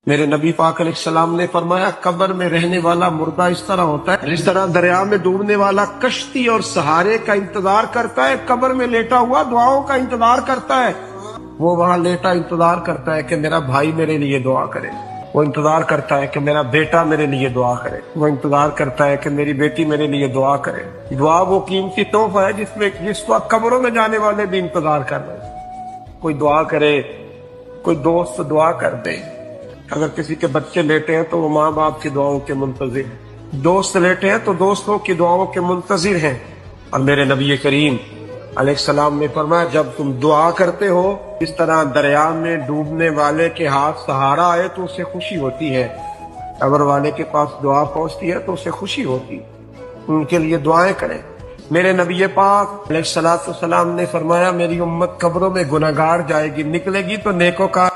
میرے نبی پاک علیہ السلام نے فرمایا قبر میں رہنے والا مردہ اس طرح ہوتا ہے جس طرح دریا میں ڈوبنے والا کشتی اور سہارے کا انتظار کرتا ہے، قبر میں لیٹا ہوا دعاؤں کا انتظار کرتا ہے۔ وہ وہاں لیٹا انتظار کرتا ہے کہ میرا بھائی میرے لیے دعا کرے، وہ انتظار کرتا ہے کہ میرا بیٹا میرے لیے دعا کرے، وہ انتظار کرتا ہے کہ میری بیٹی میرے لیے دعا کرے۔ دعا وہ قیمتی تحفہ ہے جس وقت قبروں میں جانے والے بھی انتظار کر رہے ہیں۔ کوئی دعا کرے، کوئی دوست دعا کر دے۔ اگر کسی کے بچے لیٹے ہیں تو وہ ماں باپ کی دعاؤں کے منتظر ہیں، دوست لیٹے ہیں تو دوستوں کی دعاؤں کے منتظر ہیں۔ اور میرے نبی کریم علیہ السلام نے فرمایا جب تم دعا کرتے ہو اس طرح دریا میں ڈوبنے والے کے ہاتھ سہارا آئے تو اسے خوشی ہوتی ہے، قبر والے کے پاس دعا پہنچتی ہے تو اسے خوشی ہوتی ہے، ان کے لیے دعائیں کریں۔ میرے نبی پاک علیہ السلام نے فرمایا میری امت قبروں میں گناہگار جائے گی، نکلے گی تو نیکوکار